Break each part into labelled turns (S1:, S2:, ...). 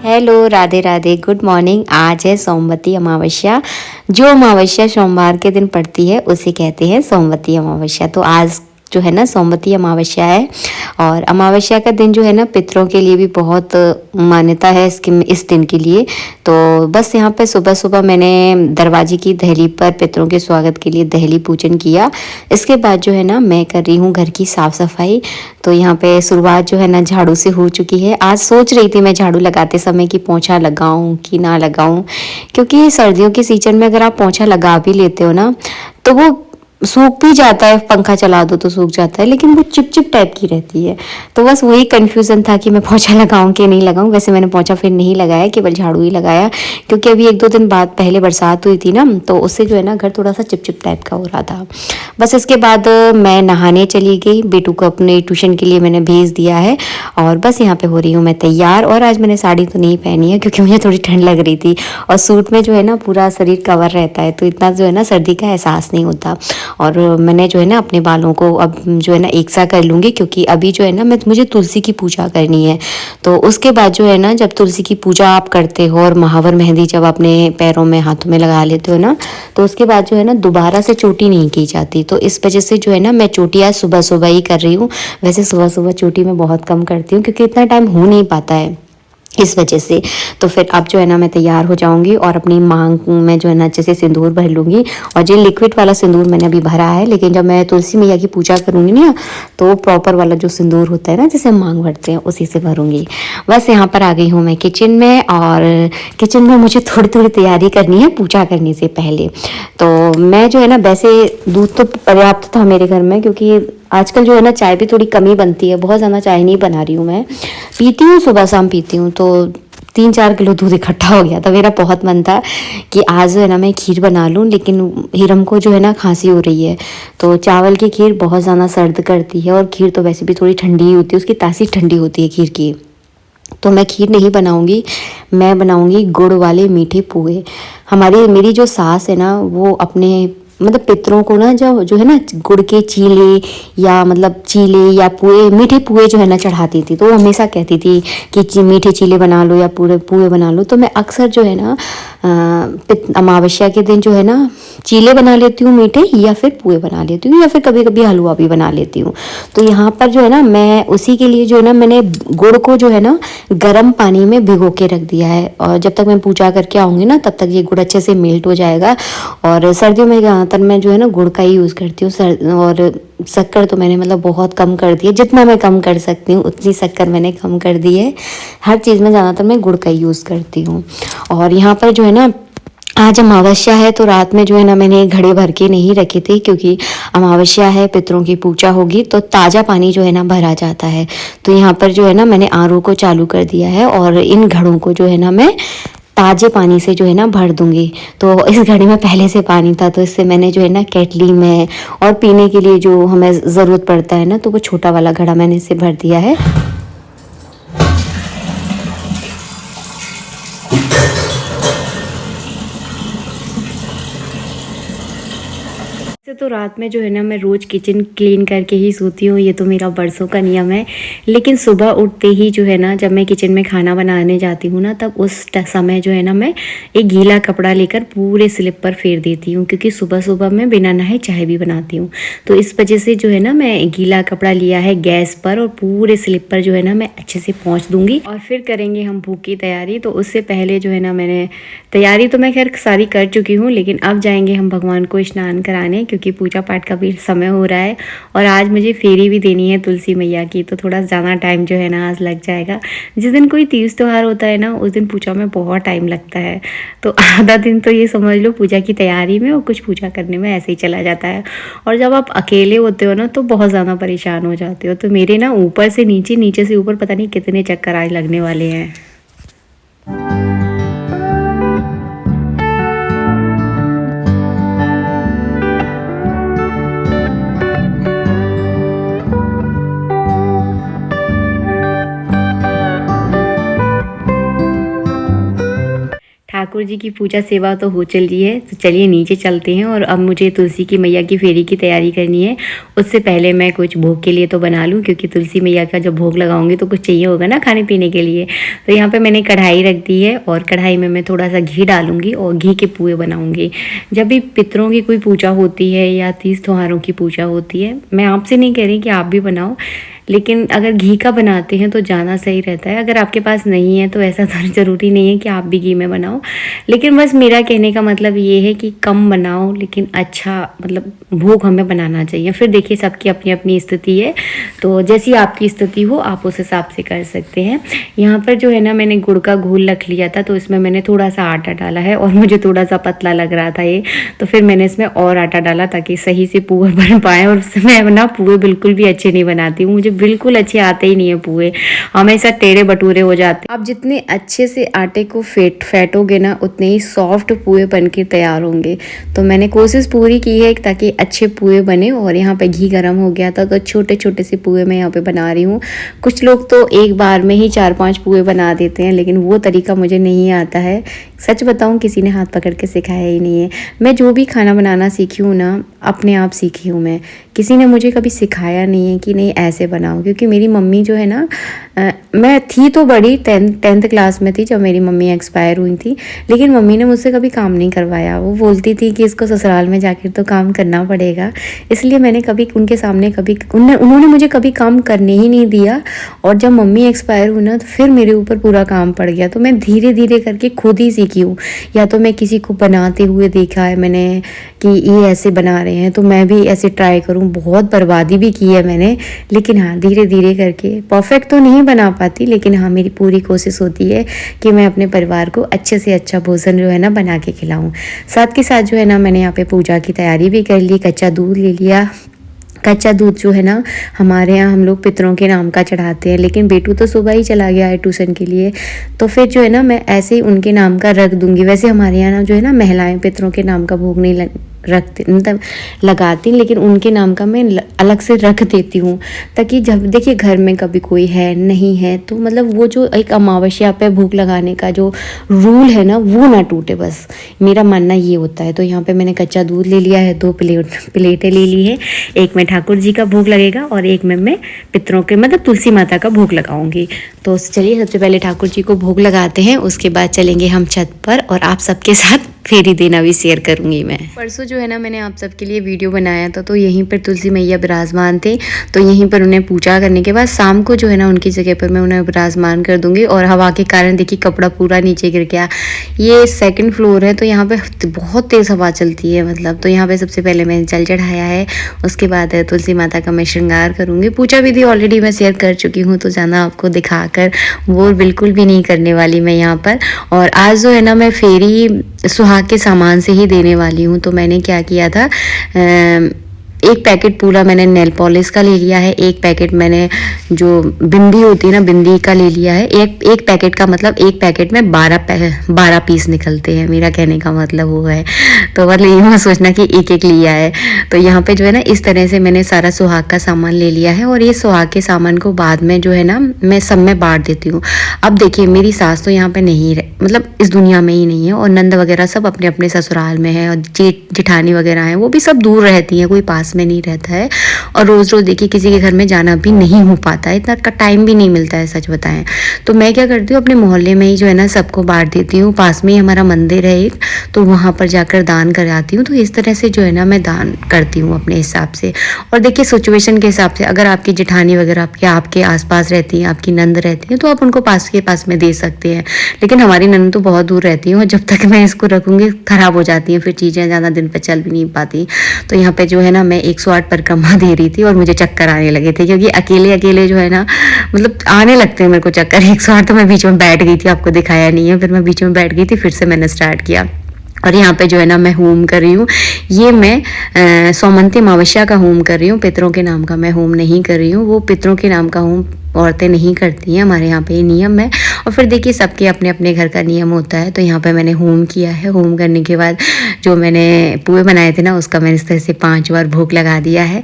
S1: Hello, Radhe Radhe, good morning. आज है सोमवती अमावस्या। जो अमावस्या सोमवार के दिन पड़ती है उसे कहते हैं सोमवती अमावस्या। तो आज जो है ना सोमवती अमावस्या है। और अमावस्या का दिन जो है ना पितरों के लिए भी बहुत मान्यता है इसके इस दिन के लिए। तो बस यहाँ पे सुबह सुबह मैंने दरवाजे की दहली पर पितरों के स्वागत के लिए दहली पूजन किया। इसके बाद जो है ना मैं कर रही हूँ घर की साफ़ सफाई। तो यहाँ पे शुरुआत जो है ना झाड़ू से हो चुकी है। आज सोच रही थी मैं झाड़ू लगाते समय कि पोंछा लगाऊं कि ना लगाऊं, क्योंकि सर्दियों के सीजन में अगर आप पोंछा लगा भी लेते हो ना तो वो सूख भी जाता है, पंखा चला दो तो सूख जाता है, लेकिन वो चिप चिप टाइप की रहती है। तो बस वही कन्फ्यूज़न था कि मैं पोंछा लगाऊं कि नहीं लगाऊं। वैसे मैंने पोंछा फिर नहीं लगाया, केवल झाड़ू ही लगाया, क्योंकि अभी 1-2 दिन बाद पहले बरसात हुई थी ना, तो उससे जो है ना घर थोड़ा सा चिप चिप टाइप का हो रहा था। बस इसके बाद मैं नहाने चली गई। बेटू को अपने ट्यूशन के लिए मैंने भेज दिया है और बस यहाँ पे हो रही हूँ मैं तैयार। और आज मैंने साड़ी तो नहीं पहनी है क्योंकि मुझे थोड़ी ठंड लग रही थी, और सूट में जो है ना पूरा शरीर कवर रहता है तो इतना जो है ना सर्दी का एहसास नहीं होता। और मैंने जो है ना अपने बालों को अब जो है ना एक सा कर लूँगी, क्योंकि अभी जो है ना मुझे तुलसी की पूजा करनी है। तो उसके बाद जो है ना जब तुलसी की पूजा आप करते हो और महावर मेहंदी जब अपने पैरों में हाथों में लगा लेते हो ना, तो उसके बाद जो है ना दोबारा से चोटी नहीं की जाती। तो इस वजह से जो है ना मैं चोटी आज सुबह सुबह ही कर रही हूँ। वैसे सुबह सुबह चोटी मैं बहुत कम करती हूँ क्योंकि इतना टाइम हो नहीं पाता है इस वजह से। तो फिर अब जो है ना मैं तैयार हो जाऊंगी और अपनी मांग में जो है ना अच्छे से सिंदूर भर लूँगी। और ये लिक्विड वाला सिंदूर मैंने अभी भरा है, लेकिन जब मैं तुलसी मैया की पूजा करूँगी ना तो प्रॉपर वाला जो सिंदूर होता है ना जिसे हम मांग भरते हैं उसी से भरूँगी। बस यहाँ पर आ गई हूँ मैं किचन में, और किचन में मुझे थोड़ी थोड़ी तैयारी करनी है पूजा करने से पहले। तो मैं जो है ना वैसे दूध तो पर्याप्त था मेरे घर में, क्योंकि आजकल जो है ना चाय भी थोड़ी कमी बनती है, बहुत ज़्यादा चाय नहीं बना रही हूँ मैं। पीती हूँ, सुबह शाम पीती हूँ, तो 3-4 किलो दूध इकट्ठा हो गया था। मेरा बहुत मन था कि आज जो है ना मैं खीर बना लूँ, लेकिन हिरम को जो है ना खांसी हो रही है। तो चावल की खीर बहुत ज़्यादा सर्द करती है, और खीर तो वैसे भी थोड़ी ठंडी ही होती है, उसकी तासीर ठंडी होती है खीर की। तो मैं खीर नहीं बनाऊंगी, मैं बनाऊंगी गुड़ वाले मीठे पुए। मेरी जो सास है ना वो अपने मतलब पितरों को ना जो है ना गुड़ के चीले या मतलब चीले या पुए, मीठे पुए जो है ना चढ़ाती थी। तो वो हमेशा कहती थी कि मीठे चीले बना लो या पूरे पुए बना लो। तो मैं अक्सर जो है ना अमावस्या के दिन जो है ना चीले बना लेती हूँ मीठे, या फिर पुए बना लेती हूँ, या फिर कभी कभी हलवा भी बना लेती हूँ। तो यहाँ पर जो है ना मैं उसी के लिए जो है ना मैंने गुड़ को जो है ना गर्म पानी में भिगो के रख दिया है, और जब तक मैं पूजा करके आऊँगी ना तब तक ये गुड़ अच्छे से मेल्ट हो जाएगा। और सर्दियों में ज़्यादातर मैं जो है ना गुड़ का ही यूज़ करती हूँ। और शक्कर तो मैंने मतलब बहुत कम कर दी है, जितना मैं कम कर सकती हूँ उतनी शक्कर मैंने कम कर दी है। हर चीज़ में ज़्यादातर मैं गुड़ का ही यूज़ करती हूँ। और यहाँ पर जो है ना आज अमावस्या है, तो रात में जो है ना मैंने घड़े भर के नहीं रखे थे, क्योंकि अमावस्या है, पितरों की पूजा होगी तो ताज़ा पानी जो है ना भरा जाता है। तो यहाँ पर जो है ना मैंने आरओ को चालू कर दिया है, और इन घड़ों को जो है ना मैं ताज़े पानी से जो है ना भर दूंगी। तो इस घड़ी में पहले से पानी था, तो इससे मैंने जो है ना केटली में और पीने के लिए जो हमें ज़रूरत पड़ता है ना, तो वो छोटा वाला घड़ा मैंने इसे भर दिया है। वैसे तो रात में जो है ना मैं रोज़ किचन क्लीन करके ही सोती हूँ, ये तो मेरा बरसों का नियम है। लेकिन सुबह उठते ही जो है ना जब मैं किचन में खाना बनाने जाती हूँ ना, तब उस समय जो है ना मैं एक गीला कपड़ा लेकर पूरे स्लिप पर फेर देती हूँ, क्योंकि सुबह सुबह मैं बिना नहाए चाय भी बनाती हूँ। तो इस वजह से जो है ना मैं गीला कपड़ा लिया है गैस पर, और पूरे स्लिप पर जो है ना मैं अच्छे से पोंछ दूँगी। और फिर करेंगे हम भूख की तैयारी। तो उससे पहले जो है ना मैंने तैयारी तो मैं खैर सारी कर चुकी हूँ, लेकिन अब जाएंगे हम भगवान को स्नान कराने, क्योंकि पूजा पाठ का भी समय हो रहा है। और आज मुझे फेरी भी देनी है तुलसी मैया की, तो थोड़ा ज़्यादा टाइम जो है ना आज लग जाएगा। जिस दिन कोई तीज त्यौहार होता है ना उस दिन पूजा में बहुत टाइम लगता है, तो आधा दिन तो ये समझ लो पूजा की तैयारी में और कुछ पूजा करने में ऐसे ही चला जाता है। और जब आप अकेले होते हो ना तो बहुत ज़्यादा परेशान हो जाते हो। तो मेरे ना ऊपर से नीचे, नीचे से ऊपर पता नहीं कितने चक्कर आज लगने वाले हैं। ठाकुर जी की पूजा सेवा तो हो चल रही है, तो चलिए नीचे चलते हैं। और अब मुझे तुलसी की मैया की फेरी की तैयारी करनी है। उससे पहले मैं कुछ भोग के लिए तो बना लूँ, क्योंकि तुलसी मैया का जब भोग लगाऊंगी तो कुछ चाहिए होगा ना खाने पीने के लिए। तो यहाँ पे मैंने कढ़ाई रख दी है और कढ़ाई में मैं थोड़ा सा घी डालूंगी और घी के पुए बनाऊंगी। जब भी पितरों की कोई पूजा होती है या तीज त्योहारों की पूजा होती है, मैं आपसे नहीं कह रही कि आप भी बनाओ, लेकिन अगर घी का बनाते हैं तो ज़्यादा सही रहता है। अगर आपके पास नहीं है तो ऐसा तो ज़रूरी नहीं है कि आप भी घी में बनाओ, लेकिन बस मेरा कहने का मतलब ये है कि कम बनाओ लेकिन अच्छा, मतलब भोग हमें बनाना चाहिए। फिर देखिए सबकी अपनी अपनी स्थिति है, तो जैसी आपकी स्थिति हो आप उस हिसाब से कर सकते हैं। यहाँ पर जो है ना मैंने गुड़ का घोल रख लिया था, तो इसमें मैंने थोड़ा सा आटा डाला है और मुझे थोड़ा सा पतला लग रहा था ये, तो फिर मैंने इसमें और आटा डाला ताकि सही से पुए बन पाए। और मैं ना पुए बिल्कुल भी अच्छे नहीं बनाती हूँ, मुझे बिल्कुल अच्छे आते ही नहीं है पुए, हमेशा टेढ़े बटूरे हो जाते हैं। आप जितने अच्छे से आटे को फेंटोगे ना उतने ही सॉफ्ट पुए बन के तैयार होंगे। तो मैंने कोशिश पूरी की है ताकि अच्छे पुए बने। और यहाँ पे घी गर्म हो गया था तो छोटे छोटे से पुए मैं यहाँ पे बना रही हूँ। कुछ लोग तो एक बार में ही 4-5 पुए बना देते हैं, लेकिन वो तरीका मुझे नहीं आता है। सच बताऊँ किसी ने हाथ पकड़ के सिखाया ही नहीं है। मैं जो भी खाना बनाना सीखी हूँ ना अपने आप सीखी हूँ मैं, किसी ने मुझे कभी सिखाया नहीं है कि नहीं ऐसे बनाओ। क्योंकि मेरी मम्मी जो है ना, मैं थी तो बड़ी 10th क्लास में थी जब मेरी मम्मी एक्सपायर हुई थी, लेकिन मम्मी ने मुझसे कभी काम नहीं करवाया। वो बोलती थी कि इसको ससुराल में जाकर तो काम करना पड़ेगा, इसलिए मैंने कभी उनके सामने उन्होंने मुझे कभी काम करने ही नहीं दिया। और जब मम्मी एक्सपायर हुई ना तो फिर मेरे ऊपर पूरा काम पड़ गया। तो मैं धीरे धीरे करके खुद ही सीखी हूँ, या तो मैं किसी को बनाते हुए देखा है मैंने कि ये ऐसे बना रहे हैं तो मैं भी ऐसे ट्राई करूँ। बहुत बर्बादी भी की है मैंने, लेकिन हाँ धीरे धीरे करके, परफेक्ट तो नहीं बना पाती, लेकिन हाँ मेरी पूरी कोशिश होती है कि मैं अपने परिवार को अच्छे से अच्छा भोजन जो है ना बना के खिलाऊं। साथ के साथ जो है ना मैंने यहाँ पे पूजा की तैयारी भी कर ली। कच्चा दूध ले लिया। कच्चा दूध जो है ना हमारे यहाँ हम लोग पितरों के नाम का चढ़ाते हैं, लेकिन बेटू तो सुबह ही चला गया है ट्यूशन के लिए, तो फिर जो है ना मैं ऐसे ही उनके नाम का रख दूंगी। वैसे हमारे यहाँ ना जो है ना महिलाएं पितरों के नाम का भोग नहीं रखती, मतलब लगाती, लेकिन उनके नाम का मैं अलग से रख देती हूँ, ताकि जब देखिए घर में कभी कोई है नहीं है तो मतलब वो जो एक अमावस्या पे भोग लगाने का जो रूल है ना वो ना टूटे, बस मेरा मानना ये होता है। तो यहाँ पे मैंने कच्चा दूध ले लिया है, 2 प्लेटें ले ली है। एक में ठाकुर जी का भोग लगेगा और एक में मैं पितरों के मतलब तुलसी माता का भोग लगाऊंगी। तो चलिए सबसे पहले ठाकुर जी को भोग लगाते हैं, उसके बाद चलेंगे हम छत पर और आप सबके साथ फेरी देना भी शेयर करूंगी मैं। परसों जो है ना मैंने आप सबके लिए वीडियो बनाया था, तो यहीं पर तुलसी मैया विराजमान थे, तो यहीं पर उन्हें पूजा करने के बाद शाम को जो है ना उनकी जगह पर मैं उन्हें विराजमान कर दूंगी। और हवा के कारण देखिए कपड़ा पूरा नीचे गिर गया। ये 2nd फ्लोर है तो यहाँ पे बहुत तेज़ हवा चलती है मतलब। तो यहाँ पे सबसे पहले मैंने जल चढ़ाया है, उसके बाद तुलसी माता का मैं श्रृंगार करूँगी। पूजा विधि ऑलरेडी मैं शेयर कर चुकी हूँ, तो ज़्यादा आपको दिखाकर वो बिल्कुल भी नहीं करने वाली मैं यहाँ पर। और आज जो है ना मैं फेरी सुहाग के सामान से ही देने वाली हूँ। तो मैंने क्या किया था, एक पैकेट पूरा मैंने नेल पॉलिश का ले लिया है, एक पैकेट मैंने जो बिंदी होती है ना बिंदी का ले लिया है। एक पैकेट का मतलब एक पैकेट में 12 पीस निकलते हैं, मेरा कहने का मतलब वो है। तो मतलब ये मत सोचना कि एक एक लिया है। तो यहाँ पे जो है ना इस तरह से मैंने सारा सुहाग का सामान ले लिया है। और ये सुहाग के सामान को बाद में जो है ना मैं सब में बांट देती हूँ। अब देखिए मेरी सास तो यहाँ पे नहीं मतलब इस दुनिया में ही नहीं है, और नंद वगैरह सब अपने अपने ससुराल में है, और जेठानी वगैरह हैं वो भी सब दूर रहती हैं, कोई पास में नहीं रहता है। और रोज़ रोज़ देखिए किसी के घर में जाना भी नहीं हो पाता है, इतना का टाइम भी नहीं मिलता है सच बताएं। तो मैं क्या करती हूँ अपने मोहल्ले में ही जो है ना सबको बांट देती हूँ। पास में ही हमारा मंदिर है एक, तो वहाँ पर जाकर दान कराती हूँ। तो इस तरह से जो है ना मैं दान करती हूँ अपने हिसाब से। और देखिए सिचुएशन के हिसाब से, अगर आपकी जेठानी वगैरह आपके आसपास रहती हैं, आपकी नंद रहती हैं, तो आप उनको पास के पास में दे सकते हैं। लेकिन हमारी नंद तो बहुत दूर रहती हैं, और जब तक मैं इसको रखूँगी ख़राब हो जाती हैं, फिर चीज़ें ज़्यादा दिन पर चल भी नहीं पाती। तो यहाँ पर जो है ना मैं 108 परिक्रमा दे रही थी और मुझे चक्कर आने लगे थे, क्योंकि अकेले अकेले जो है ना मतलब आने लगते हैं मेरे को चक्कर। 108 तो मैं बीच में बैठ गई थी, आपको दिखाया नहीं है, फिर मैं बीच में बैठ गई थी, फिर से मैंने स्टार्ट किया। और यहाँ पे जो है ना मैं होम कर रही हूँ, ये मैं सौमंती अमावस्या का होम कर रही हूँ, पितरों के नाम का मैं होम नहीं कर रही हूँ। वो पितरों के नाम का होम औरतें नहीं करती हैं, हमारे यहाँ पे ये नियम है। और फिर देखिए सबके अपने अपने घर का नियम होता है। तो यहाँ पे मैंने होम किया है। होम करने के बाद जो मैंने पुए बनाए थे ना, उसका मैंने इस तरह से 5 बार भोग लगा दिया है।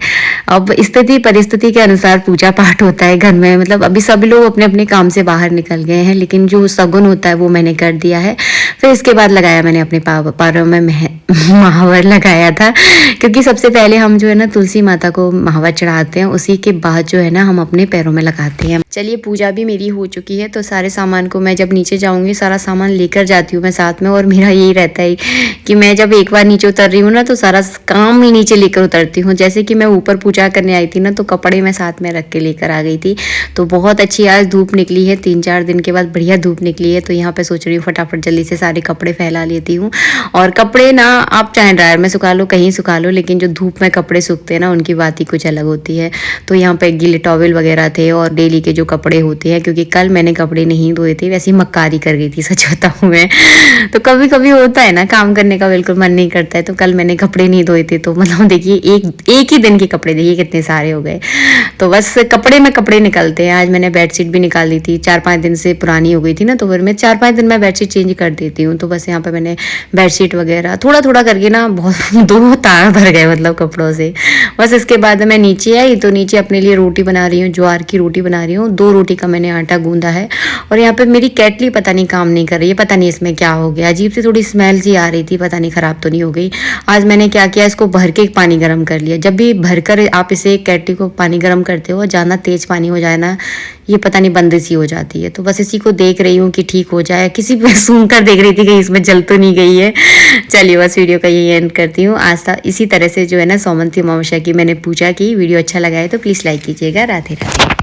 S1: अब स्थिति परिस्थिति के अनुसार पूजा पाठ होता है घर में, मतलब अभी सभी लोग अपने अपने काम से बाहर निकल गए हैं, लेकिन जो सगुन होता है वो मैंने कर दिया है। फिर इसके बाद लगाया मैंने अपने पैरों में महावर लगाया था, क्योंकि सबसे पहले हम जो है ना तुलसी माता को महावर चढ़ाते हैं, उसी के बाद जो है ना हम अपने पैरों में लगाते हैं। चलिए पूजा भी मेरी हो चुकी है, तो सारे सामान को मैं जब नीचे जाऊंगी सारा सामान लेकर जाती हूँ मैं साथ में। और मेरा यही रहता है कि मैं जब एक बार नीचे उतर रही हूँ ना, तो सारा काम ही नीचे लेकर उतरती हूँ। जैसे कि मैं ऊपर पूजा करने आई थी ना, तो कपड़े मैं साथ में रख के लेकर आ गई थी। तो बहुत अच्छी आज धूप निकली है, 3-4 दिन के बाद बढ़िया धूप निकली है। तो यहाँ पे सोच रही हूँ फटाफट जल्दी से सारे कपड़े फैला लेती हूँ। और कपड़े ना आप चाहे ड्रायर में सुखा लो, कहीं सुखा लो, लेकिन जो धूप में कपड़े सूखते हैं ना, उनकी बात ही कुछ अलग होती है। तो यहाँ पे गीले टॉवल वगैरह थे और डेली के जो कपड़े होते हैं, क्योंकि कल मैंने कपड़े नहीं धोए थे, वैसे ही मक्कारी कर गई थी, सच बताऊँ मैं। तो कभी कभी होता है ना, काम करने का बिल्कुल मन नहीं करता है। तो कल मैंने कपड़े नहीं धोए थे, तो मतलब देखिए एक ही दिन के कपड़े देखिए कितने सारे हो गए। तो बस कपड़े में कपड़े निकलते हैं। आज मैंने बेडशीट भी निकाल दी थी, 4-5 दिन से पुरानी हो गई थी ना, तो फिर मैं 4-5 दिन में बेडशीट चेंज कर देती हूँ। तो बस यहाँ पे मैंने बेडशीट वगैरह थोड़ा थोड़ा करके ना बहुत 2 तार भर गए मतलब कपड़ों से। बस इसके बाद मैं नीचे आई, तो नीचे अपने लिए रोटी बना रही हूँ, ज्वार की रोटी बना रही हूँ। 2 रोटी का मैंने आटा गूंदा है। और यहाँ पे मेरी केटली पता नहीं काम नहीं कर रही है, पता नहीं इसमें क्या हो गया, अजीब सी थोड़ी स्मेल सी आ रही थी, पता नहीं खराब तो नहीं हो गई। आज मैंने क्या किया, इसको भर के पानी गर्म कर लिया। जब भी भरकर आप इसे केटली को पानी गर्म करते हो, ज़्यादा तेज पानी हो जाए ना, ये पता नहीं बंद सी हो जाती है। तो बस इसी को देख रही हूँ कि ठीक हो जाए। किसी पे सूंघ कर देख रही थी कि इसमें जल तो नहीं गई है। चलिए बस वीडियो का यही एंड करती हूँ। आज इसी तरह से जो है ना सोमवती अमावस्या की मैंने पूजा की। वीडियो अच्छा लगा है तो प्लीज़ लाइक कीजिएगा। राधे राधे।